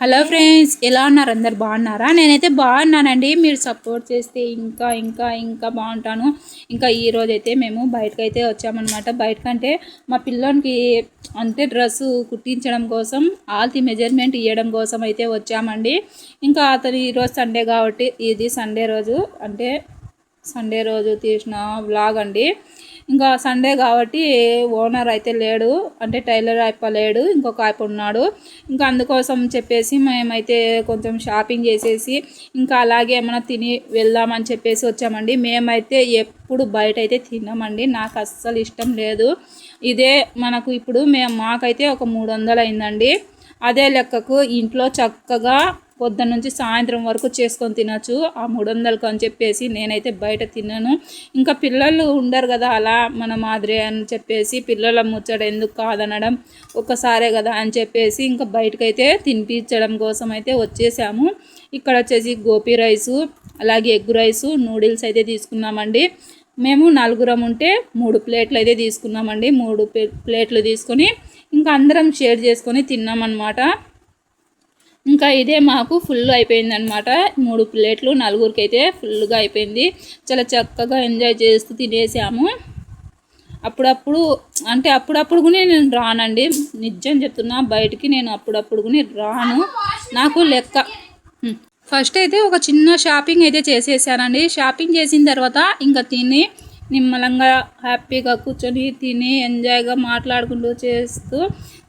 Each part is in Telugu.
హలో ఫ్రెండ్స్, ఎలా ఉన్నారు? అందరు బాగున్నారా? నేనైతే బాగున్నానండి. మీరు సపోర్ట్ చేస్తే ఇంకా ఇంకా ఇంకా బాగుంటాను. ఇంకా ఈరోజు అయితే మేము బయటకైతే వచ్చామన్నమాట. బయటకంటే మా పిల్లోనికి అంటే డ్రెస్సు కుట్టించడం కోసం ఆల్తి మెజర్మెంట్ ఇవ్వడం కోసం అయితే వచ్చామండి. ఇంకా అతను ఈరోజు సండే కాబట్టి ఇది సండే రోజు, అంటే సండే రోజు తీసిన వ్లాగ్ అండి. ఇంకా సండే కాబట్టి ఓనర్ అయితే లేడు, అంటే టైలర్ అయిపోలేడు, ఇంకొక అయిపో ఉన్నాడు. ఇంకా అందుకోసం చెప్పేసి మేమైతే కొంచెం షాపింగ్ చేసేసి ఇంకా అలాగే ఏమైనా తిని వెళ్దామని చెప్పేసి వచ్చామండి. మేమైతే ఎప్పుడు బయట అయితే తిన్నామండి, నాకు అస్సలు ఇష్టం లేదు. ఇదే మనకు ఇప్పుడు మాకైతే ఒక 300 అయిందండి. అదే లెక్కకు ఇంట్లో చక్కగా పొద్దున్న నుంచి సాయంత్రం వరకు చేసుకొని తినచ్చు ఆ 300కు అని చెప్పేసి నేనైతే బయట తిన్నాను. ఇంకా పిల్లలు ఉండరు కదా అలా మన మాదిరి అని చెప్పేసి పిల్లల ముచ్చట ఎందుకు కాదనడం, ఒక్కసారే కదా అని చెప్పేసి ఇంకా బయటకైతే తినిపించడం కోసం అయితే వచ్చేసాము. ఇక్కడ వచ్చేసి గోపీ రైసు, అలాగే ఎగ్ రైసు, నూడిల్స్ అయితే తీసుకున్నామండి. మేము 4 ఉంటే 3 ప్లేట్లు అయితే తీసుకున్నామండి. 3 ప్లేట్లు తీసుకొని ఇంకా అందరం షేర్ చేసుకొని తిన్నామన్నమాట. ఇంకా ఇదే మాకు ఫుల్ అయిపోయింది అనమాట. 3 ప్లేట్లు 4 అయితే ఫుల్గా అయిపోయింది. చాలా చక్కగా ఎంజాయ్ చేస్తూ తినేసాము. అప్పుడప్పుడు కూడా నేను రానండి, నిజం చెప్తున్నా. బయటికి నేను అప్పుడప్పుడు కూడా రాను, నాకు లెక్క. ఫస్ట్ అయితే ఒక చిన్న షాపింగ్ అయితే చేసేసానండి. షాపింగ్ చేసిన తర్వాత ఇంకా తిని నిమ్మలంగా హ్యాపీగా కూర్చొని తిని ఎంజాయ్గా మాట్లాడుకుంటూ చేస్తూ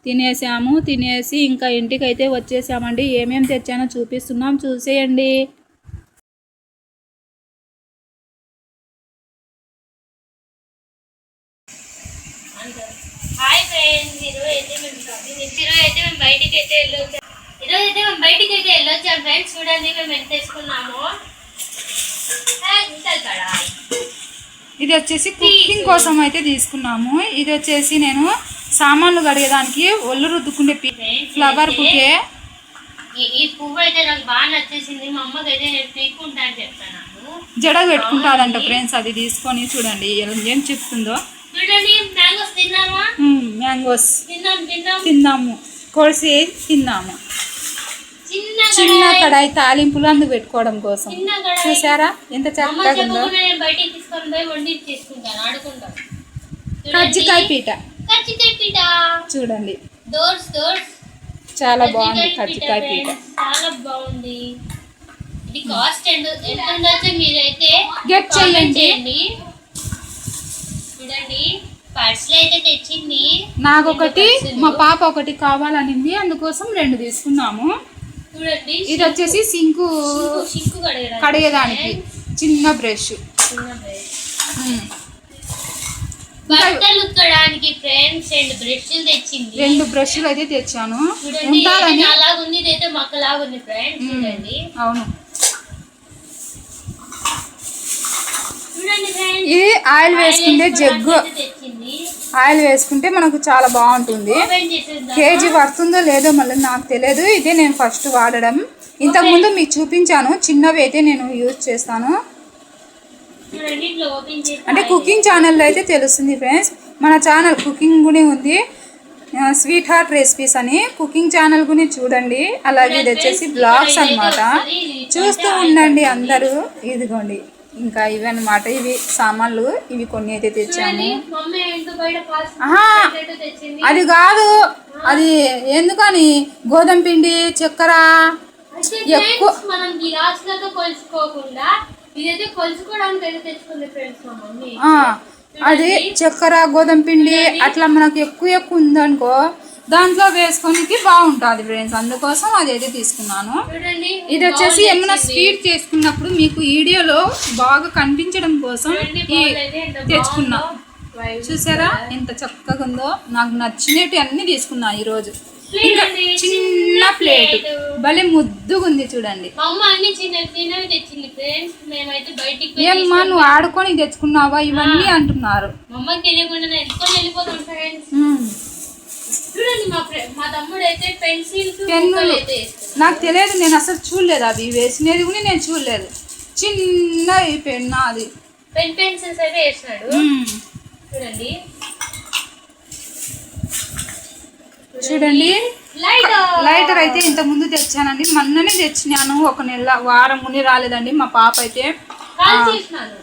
తినేసాము. తినేసి ఇంకా ఇంటికి అయితే వచ్చేసామండి. ఏమేమి తెచ్చానో చూపిస్తున్నాం, చూసేయండి. హాయ్ ఫ్రెండ్స్, ఈరోజు అయితే మేము బయటికి అయితే వెళ్ళొచ్చాం ఫ్రెండ్స్. చూడండి మేము ఎంత తెచ్చుకున్నామో. ఇది వచ్చేసి కుకింగ్ కోసం అయితే తీసుకున్నాము. ఇది వచ్చేసి నేను సామాన్లు కడిగేదానికి ఒళ్ళు రుద్దుకుంటే ఫ్లవర్ బుకే. ఈ పువ్వు అయితే నాకు బాగా నచ్చేసింది. మా అమ్మకి అయితే నేను పీక్కుంటా అని చెప్తాను, జడ పెట్టుకుంటాదంట ఫ్రెండ్స్. అది తీసుకొని చూడండి ఏం చెప్తుందో. చూడండి మ్యాంగోస్ తిన్నామా? మ్యాంగోస్ తిన్నాము, కోసి తిన్నాము. చిన్న కడాయి తాలింపులు అందుకు పెట్టుకోవడం కోసం. చూసారా ఎంత చక్కగా ఉందో. కజ్జికాయ పీట చూడండి, చాలా బాగుంది. కజ్జికాయ పీట చాలా బాగుంది. ఇది కాస్ట్ ఎంత ఉండొచ్చు మీరైతే గెట్ చేయండి. చూడండి పార్సల్ అయితే తెచ్చింది. నాకొకటి, మా పాప ఒకటి కావాలనింది, అందుకోసం 2 తీసుకున్నాము. చూడండి ఇది వచ్చేసి సింకు కడిగేదానికి చిన్న బ్రష్. బట్టలు ఉతకడానికి ఫ్రెండ్స్ 2 బ్రష్లు తెచ్చింది. 2 బ్రష్లు అయితే తెచ్చాను. ఉంటాలని అలాగుంది, ఇదైతే మక్కలాగుంది ఫ్రెండ్స్. చూడండి, అవును. ఇది ఆయిల్ వేసుకుంటే జగ్గు ఆయిల్ వేసుకుంటే మనకు చాలా బాగుంటుంది. కేజీ పడుతుందో లేదో మళ్ళీ నాకు తెలియదు. ఇదే నేను ఫస్ట్ వాడడం. ఇంతకుముందు మీకు చూపించాను, చిన్నవి అయితే నేను యూజ్ చేస్తాను. అంటే కుకింగ్ ఛానల్లో అయితే తెలుస్తుంది ఫ్రెండ్స్. మన ఛానల్ కుకింగ్ కూడా ఉంది, స్వీట్ హార్ట్ రెసిపీస్ అని. కుకింగ్ ఛానల్ కూడా చూడండి. అలాగే ఇది వచ్చేసి బ్లాగ్స్ అన్నమాట, చూస్తూ ఉండండి అందరూ. ఇదిగోండి, ఇంకా ఇవి అన్నమాట. ఇవి సామాన్లు, ఇవి కొన్ని అయితే తెచ్చాము. అది కాదు, అది ఎందుకని గోధుమ పిండి చక్కెర ఎక్కువ అది చక్కెర గోధుమ పిండి అట్లా మనకు ఎక్కువ ఉందనుకో, దాంట్లో వేసుకోనికి బాగుంటుంది ఫ్రెండ్స్. అందుకోసం అదైతే తీసుకున్నాను. ఇది వచ్చేసి ఏమైనా స్వీట్ చేసుకున్నప్పుడు మీకు వీడియోలో బాగా కనిపించడం కోసం తెచ్చుకున్నా. చూసారా ఎంత చక్కగా ఉందో. నాకు నచ్చినట్టు అన్ని తీసుకున్నా ఈరోజు. ఇంకా చిన్న ప్లేట్ భలే ముద్దుగా ఉంది చూడండి. ఏమ్మా నువ్వు ఆడుకొని తెచ్చుకున్నావా ఇవన్నీ అంటున్నారు. పెన్నులు నాకు తెలియదు, నేను అసలు చూడలేదు. అవి వేసినది కూడా నేను చూడలేదు. చిన్న పెన్ను, అది పెన్సిల్స్ అయితే వేసినాడు. చూడండి చూడండి లైటర్ లైటర్ అయితే ఇంత ముందు తెచ్చానండి, మొన్ననే తెచ్చినాను, ఒక నెల వారం ముని రాలేదండి. మా పాప అయితే కాల్చేసినాను.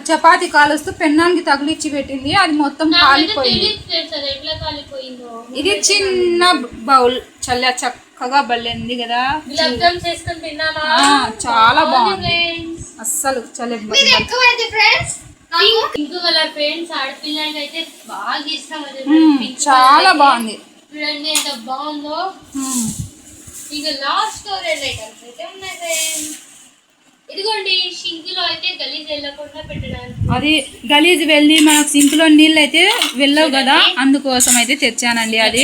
చపాతీ కాలుస్తూ పెన్నానికి తగిలిచ్చి పెట్టింది, అది మొత్తం కాలిపోయింది. తెలియదు ఎట్లా కాలిపోయిందో. ఇది చిన్న బౌల్ చల్ల చక్కగా బల్లింది కదా, గులాబ్ జామ్ చేసుకొని తిన్నానా? చాలా బాగుంది అస్సలు చల్ల. పింక్ కలర్ ఫ్రెండ్స్, ఆడపిల్లలకి అయితే బాగా ఇష్టం అది. చాలా బాగుంది చూడండి ఎంత బాగుందో. ఇక లాస్ట్ స్టోరేజ్ ఐటమ్స్ అయితే ఉన్నాయి ఫ్రెండ్స్. ఇదిగోండి సింక్ లో అయితే గలీజ్ వెళ్ళకుండా పెట్టడానికి. అది గలీజ్ వెళ్ళి మనకు సింక్ లో నీళ్ళు అయితే వెళ్ళవు కదా, అందుకోసం అయితే తెచ్చానండి. అది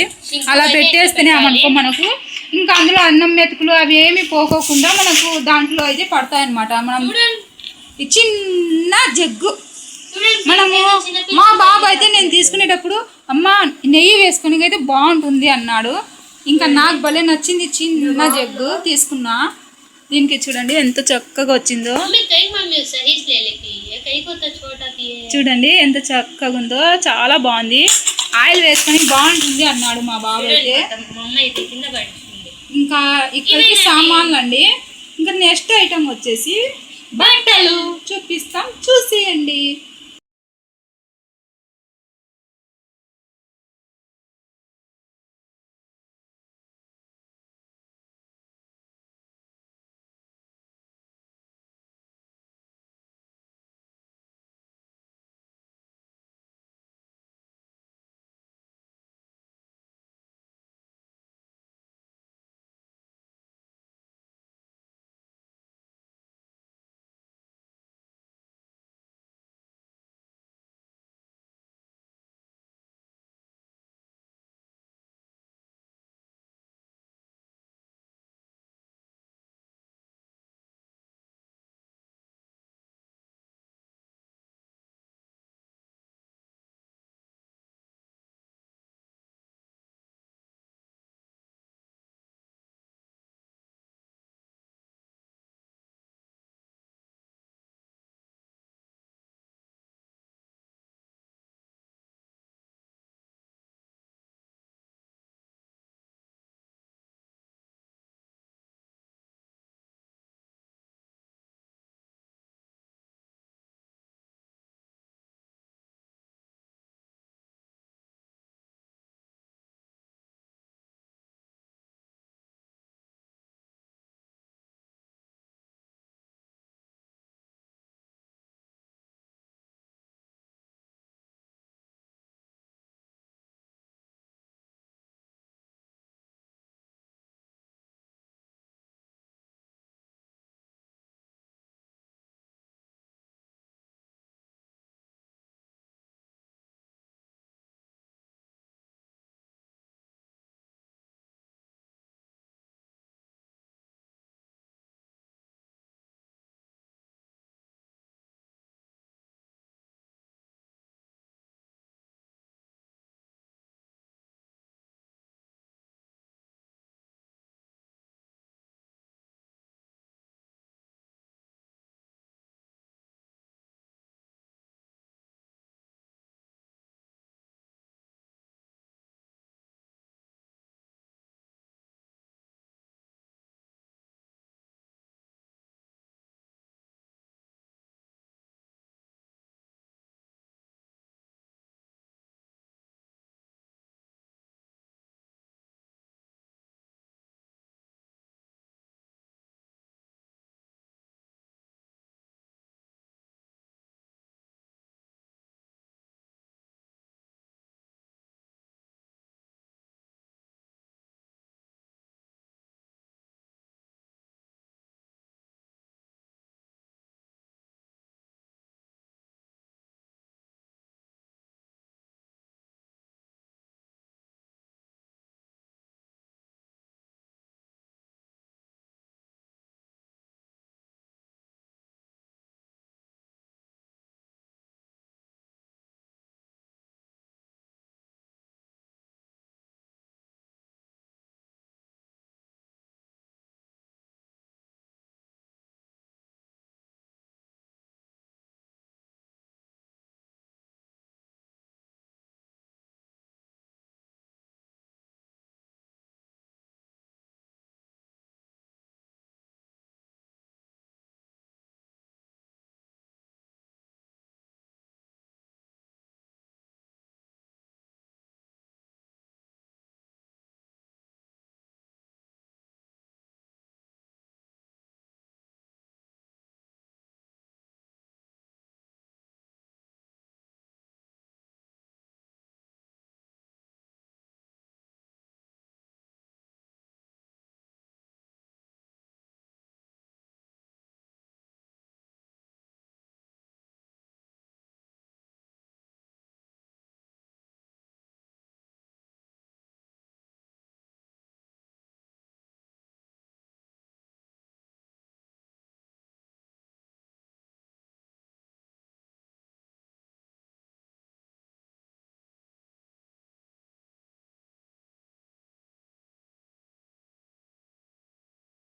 అలా పెట్టేస్తేనే అనుకో మనకు ఇంకా అందులో అన్నం మెతుకులు అవి ఏమి పోకోకుండా మనకు దాంట్లో అయితే పడతాయన్నమాట. మనం ఈ చిన్న జగ్గు మనము, మా బాబు అయితే నేను తీసుకునేటప్పుడు అమ్మ నెయ్యి వేసుకుని అయితే బాగుంటుంది అన్నాడు. ఇంకా నాకు భలే నచ్చింది, చిన్న జగ్గు తీసుకున్నా. దీనికి చూడండి ఎంత చక్కగా వచ్చిందో, చూడండి ఎంత చక్కగా ఉందో, చాలా బాగుంది. ఆయిల్ వేసుకొని బాగుంటుంది అన్నాడు మా బాబు అయితే. ఇంకా ఇక్కడికి సామాన్లు అండి. ఇంకా నెక్స్ట్ ఐటమ్ వచ్చేసి బట్టలు చూపిస్తాం, చూసేయండి.